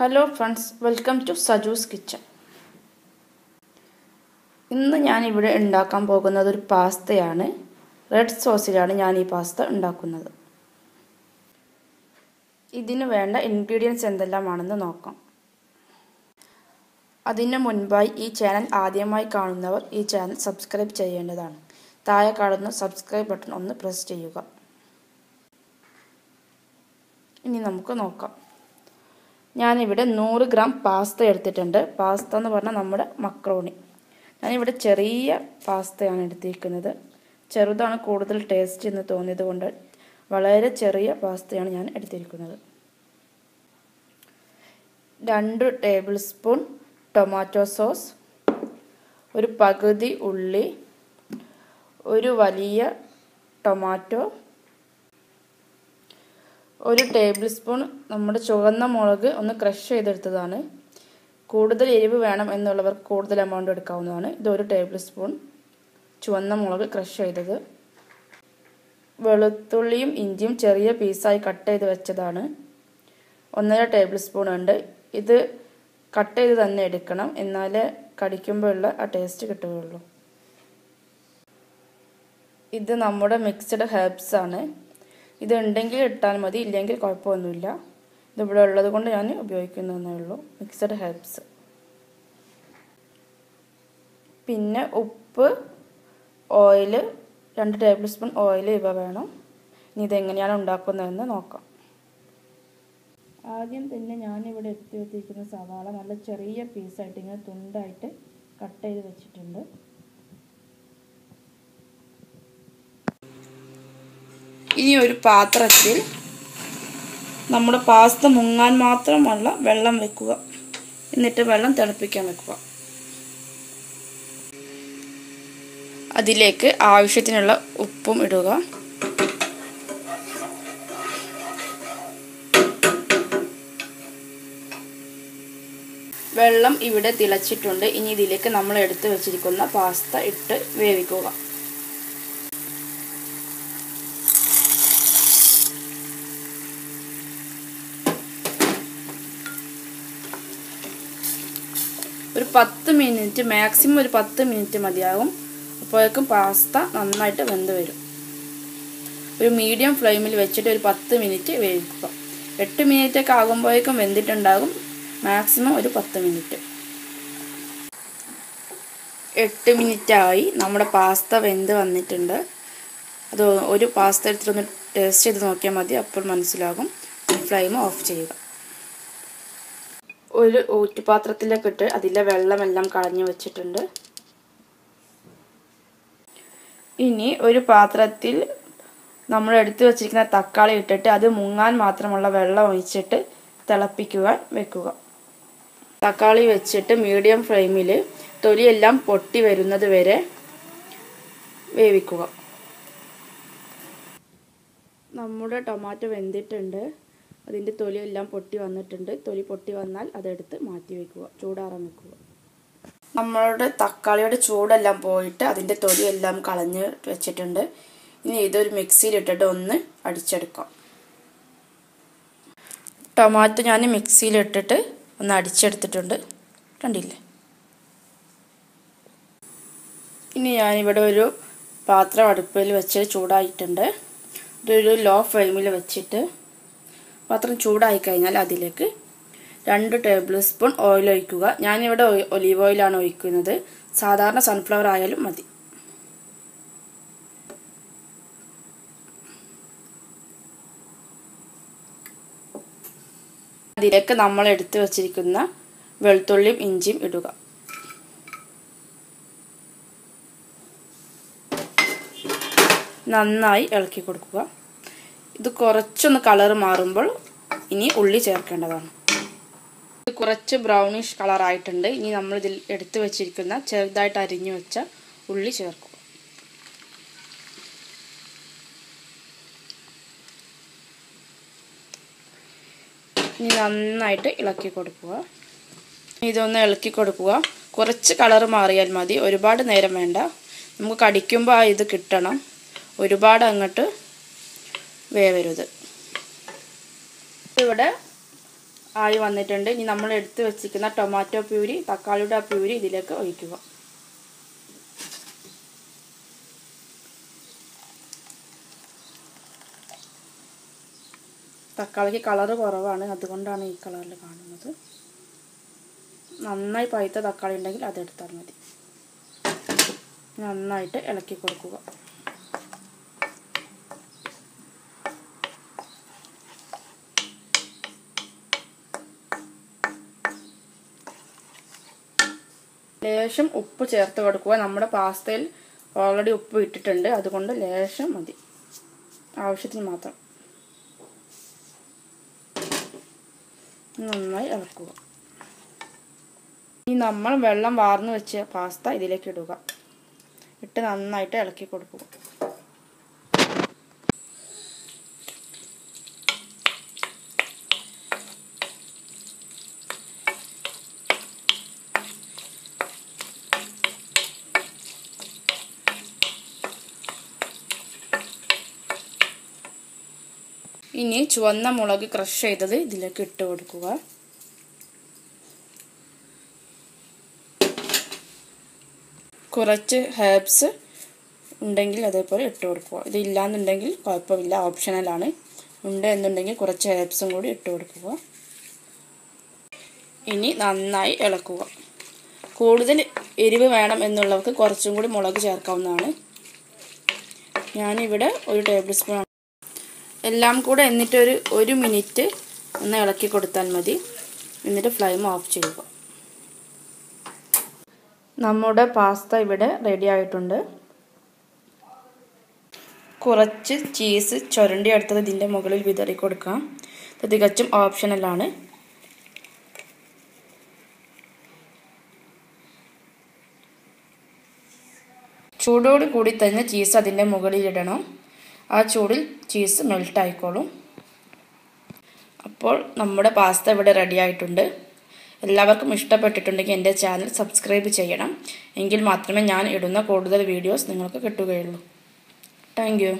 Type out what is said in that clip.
Hello friends, welcome to Saju's Kitchen. ഇന്ന് ഞാൻ ഇവിടെ ഉണ്ടാക്കാൻ പോകുന്നത് ഒരു പാസ്തയാണ്. റെഡ് സോസിലാണ് ഞാൻ ഈ പാസ്ത ഉണ്ടാക്കുന്നത്. ഇതിനു വേണ്ട ഇൻഗ്രീഡിയൻസ് എന്തെല്ലാമാണെന്ന് നോക്കാം. അതിനു മുൻപായി ഈ ചാനൽ ആദ്യമായി കാണുന്നവർ ഈ ചാനൽ സബ്സ്ക്രൈബ് ചെയ്യേണ്ടതാണ്. താഴെ കാണുന്ന സബ്സ്ക്രൈബ് ബട്ടൺ ഒന്ന് പ്രസ് ചെയ്യുക. ഇനി നമുക്ക് നോക്കാം. ഞാൻ ഇവിടെ 100 ഗ്രാം പാസ്ത എടുത്തിട്ടുണ്ട്. പാസ്ത എന്ന് പറഞ്ഞാൽ നമ്മുടെ മക്രോണി. ഞാൻ ഇവിടെ ചെറിയ പാസ്തയാണ് എടുത്തിരിക്കുന്നത്. ചെറുതാണ് കൂടുതൽ ടേസ്റ്റ് എന്ന് തോന്നിയതുകൊണ്ട് വളരെ ചെറിയ പാസ്തയാണ് ഞാൻ എടുത്തിരിക്കുന്നത്. 2 ടേബിൾ സ്പൂൺ ടൊമാറ്റോ സോസ്, ഒരു പകുതി ഉള്ളി, ഒരു വലിയ ടൊമാറ്റോ, 1 ടേബിൾ സ്പൂൺ നമ്മുടെ ചുവന്ന മുളക് ഒന്ന് ക്രഷ് ചെയ്തെടുത്തതാണ്. കൂടുതൽ എരിവ് വേണം എന്നുള്ളവർക്ക് കൂടുതൽ എമൗണ്ട് എടുക്കാവുന്നതാണ്. ഇത് 1 ടേബിൾ സ്പൂൺ ചുവന്ന മുളക് ക്രഷ് ചെയ്തത്. വെളുത്തുള്ളിയും ഇഞ്ചിയും ചെറിയ പീസായി കട്ട് ചെയ്ത് വെച്ചതാണ്. 1.5 ടേബിൾ സ്പൂൺ ഉണ്ട്. ഇത് കട്ട് ചെയ്ത് തന്നെ എടുക്കണം, എന്നാലേ കടിക്കുമ്പോഴുള്ള ആ ടേസ്റ്റ് കിട്ടുകയുള്ളൂ. ഇത് നമ്മുടെ മിക്സ്ഡ് ഹെർബ്സ് ആണ്. ഇത് ഉണ്ടെങ്കിൽ ഇട്ടാൽ മതി, ഇല്ലെങ്കിൽ കുഴപ്പമൊന്നുമില്ല. ഇതിവിടെ ഉള്ളത് കൊണ്ട് ഞാൻ ഉപയോഗിക്കുന്നതേ ഉള്ളൂ. Mixed herbs. പിന്നെ ഉപ്പ്, ഓയിൽ, 2 ടേബിൾ സ്പൂൺ ഓയിൽ ഇവ വേണം. ഇനി ഇതെങ്ങനെയാണ് ഉണ്ടാക്കുന്നതെന്ന് നോക്കാം. ആദ്യം തന്നെ ഞാനിവിടെ എടുത്ത് വെച്ചിരിക്കുന്ന സവാള നല്ല ചെറിയ പീസായിട്ട് ഇങ്ങനെ തുണ്ടായിട്ട് കട്ട് ചെയ്ത് വെച്ചിട്ടുണ്ട്. ഇനി ഒരു പാത്രത്തിൽ നമ്മുടെ പാസ്ത മുങ്ങാൻ മാത്രമുള്ള വെള്ളം വെക്കുക. എന്നിട്ട് വെള്ളം തിളപ്പിക്കാൻ വെക്കുക. അതിലേക്ക് ആവശ്യത്തിനുള്ള ഉപ്പും ഇടുക. വെള്ളം ഇവിടെ തിളച്ചിട്ടുണ്ട്. ഇനി ഇതിലേക്ക് നമ്മൾ എടുത്തു വെച്ചിരിക്കുന്ന പാസ്ത ഇട്ട് വേവിക്കുക. ഒരു 10 മിനിറ്റ്, മാക്സിമം ഒരു 10 മിനിറ്റ് മതിയാകും. അപ്പോഴേക്കും പാസ്ത നന്നായിട്ട് വെന്ത് വരും. ഒരു മീഡിയം ഫ്ലെയിമിൽ വെച്ചിട്ട് ഒരു 10 മിനിറ്റ് വേവിക്കുക. 8 മിനിറ്റൊക്കെ ആകുമ്പോഴേക്കും വെന്തിട്ടുണ്ടാകും. മാക്സിമം ഒരു 10 മിനിറ്റ്. 8 മിനിറ്റായി. നമ്മുടെ പാസ്ത വെന്ത് വന്നിട്ടുണ്ട്. അത് ഒരു പാസ്ത എടുത്തിട്ടൊന്ന് ടേസ്റ്റ് ചെയ്ത് നോക്കിയാൽ മതി, അപ്പോൾ മനസ്സിലാകും. ഫ്ലെയിം ഓഫ് ചെയ്യുക. ഒരു ഊറ്റുപാത്രത്തിലേക്ക് ഇട്ട് അതിലെ വെള്ളമെല്ലാം കളഞ്ഞു വെച്ചിട്ടുണ്ട്. ഇനി ഒരു പാത്രത്തിൽ നമ്മൾ എടുത്തു വെച്ചിരിക്കുന്ന തക്കാളി ഇട്ടിട്ട് അത് മുങ്ങാൻ മാത്രമുള്ള വെള്ളം ഒഴിച്ചിട്ട് തിളപ്പിക്കുവാൻ വെക്കുക. തക്കാളി വെച്ചിട്ട് മീഡിയം ഫ്ലെയിമിൽ തൊലിയെല്ലാം പൊട്ടി വരുന്നത് വരെ വേവിക്കുക. നമ്മുടെ ടൊമാറ്റോ വെന്തിട്ടുണ്ട്. അതിൻ്റെ തൊലിയെല്ലാം പൊട്ടി വന്നിട്ടുണ്ട്. തൊലി പൊട്ടി വന്നാൽ അതെടുത്ത് മാറ്റി വയ്ക്കുക, ചൂടാറാൻ വെക്കുക. നമ്മളുടെ തക്കാളിയുടെ ചൂടെല്ലാം പോയിട്ട് അതിൻ്റെ തൊലിയെല്ലാം കളഞ്ഞ് വെച്ചിട്ടുണ്ട്. ഇനി ഇതൊരു മിക്സിയിലിട്ടിട്ട് ഒന്ന് അടിച്ചെടുക്കാം. ടൊമാറ്റോ ഞാൻ മിക്സിയിലിട്ടിട്ട് ഒന്ന് അടിച്ചെടുത്തിട്ടുണ്ട്, കണ്ടില്ലേ. ഇനി ഞാനിവിടെ ഒരു പാത്രം അടുപ്പിൽ വെച്ച് ചൂടായിട്ടുണ്ട്. ഇതൊരു ലോ ഫ്ലെയിമിൽ വെച്ചിട്ട് പാത്രം ചൂടായി കഴിഞ്ഞാൽ അതിലേക്ക് 2 ടേബിൾ സ്പൂൺ ഓയിൽ ഒഴിക്കുക. ഞാനിവിടെ ഒലീവ് ഓയിലാണ് ഒഴിക്കുന്നത്. സാധാരണ സൺഫ്ലവർ ആയാലും മതി. അതിലേക്ക് നമ്മൾ എടുത്തു വച്ചിരിക്കുന്ന വെളുത്തുള്ളിയും ഇഞ്ചിയും ഇടുക. നന്നായി ഇളക്കി കൊടുക്കുക. ഇത് കുറച്ചൊന്ന് കളർ മാറുമ്പോൾ ഇനി ഉള്ളി ചേർക്കേണ്ടതാണ്. ഇത് കുറച്ച് ബ്രൗണിഷ് കളറായിട്ടുണ്ട്. ഇനി നമ്മൾ ഇതിൽ എടുത്തു വെച്ചിരിക്കുന്ന ചെറുതായിട്ട് അരിഞ്ഞു വെച്ച ഉള്ളി ചേർക്കുക. ഇനി നന്നായിട്ട് ഇളക്കി കൊടുക്കുക. ഇതൊന്ന് ഇളക്കി കൊടുക്കുക. കുറച്ച് കളർ മാറിയാൽ മതി, ഒരുപാട് നേരം വേണ്ട. നമുക്ക് കടിക്കുമ്പോൾ ഇത് കിട്ടണം, ഒരുപാട് അങ്ങോട്ട് വേവരുത്. ഇവിടെ ആയി വന്നിട്ടുണ്ട്. ഇനി നമ്മൾ എടുത്ത് വെച്ചിരിക്കുന്ന ടൊമാറ്റോ പ്യൂരി, തക്കാളിയുടെ ആ പ്യൂരി ഇതിലേക്ക് ഒഴിക്കുക. തക്കാളിക്ക് കളറ് കുറവാണ്, അതുകൊണ്ടാണ് ഈ കളറിൽ കാണുന്നത്. നന്നായി പഴുത്ത തക്കാളി ഉണ്ടെങ്കിൽ അതെടുത്താൽ മതി. നന്നായിട്ട് ഇളക്കി കൊടുക്കുക. ലേശം ഉപ്പ് ചേർത്ത് കൊടുക്കുക. നമ്മുടെ പാസ്തയിൽ ഓൾറെഡി ഉപ്പ് ഇട്ടിട്ടുണ്ട്, അതുകൊണ്ട് ലേശം മതി, ആവശ്യത്തിന് മാത്രം. നന്നായി ഇളക്കുക. ഇനി നമ്മൾ വെള്ളം വാർന്ന് വെച്ച പാസ്ത ഇതിലേക്ക് ഇടുക. ഇട്ട് നന്നായിട്ട് ഇളക്കി കൊടുക്കുക. ഇനി ചുവന്ന മുളക് ക്രഷ് ചെയ്തത് ഇതിലേക്ക് ഇട്ട് കൊടുക്കുക. കുറച്ച് ഹെർബ്സ് ഉണ്ടെങ്കിൽ അതേപോലെ ഇട്ട് കൊടുക്കുക. ഇതില്ലാന്നുണ്ടെങ്കിൽ കുഴപ്പമില്ല, ഓപ്ഷണലാണ്. ഉണ്ട് എന്നുണ്ടെങ്കിൽ കുറച്ച് ഹെർബ്സും കൂടി ഇട്ട് കൊടുക്കുക. ഇനി നന്നായി ഇളക്കുക. കൂടുതൽ എരിവ് വേണം എന്നുള്ളവർക്ക് കുറച്ചും കൂടി മുളക് ചേർക്കാവുന്നതാണ്. ഞാനിവിടെ 1 ടേബിൾ സ്പൂൺ. എല്ലാം കൂടെ എന്നിട്ട് ഒരു മിനിറ്റ് ഒന്ന് ഇളക്കി കൊടുത്താൽ മതി. എന്നിട്ട് ഫ്ലെയിം ഓഫ് ചെയ്യുക. നമ്മുടെ പാസ്ത ഇവിടെ റെഡി ആയിട്ടുണ്ട്. കുറച്ച് ചീസ് ചുരണ്ടി എടുത്തത് ഇതിൻ്റെ മുകളിൽ വിതറി കൊടുക്കാം. ഇത് തികച്ചും ഓപ്ഷണലാണ്. ചൂടോട് കൂടി തന്നെ ചീസ് അതിൻ്റെ മുകളിൽ ഇടണം. ആ ചൂടിൽ ചീസ് മെൽറ്റ് ആയിക്കോളും. അപ്പോൾ നമ്മുടെ പാസ്ത ഇവിടെ റെഡി ആയിട്ടുണ്ട്. എല്ലാവർക്കും ഇഷ്ടപ്പെട്ടിട്ടുണ്ടെങ്കിൽ എൻ്റെ ചാനൽ സബ്സ്ക്രൈബ് ചെയ്യണം. എങ്കിൽ മാത്രമേ ഞാൻ ഇടുന്ന കൂടുതൽ വീഡിയോസ് നിങ്ങൾക്ക് കിട്ടുകയുള്ളൂ. Thank you.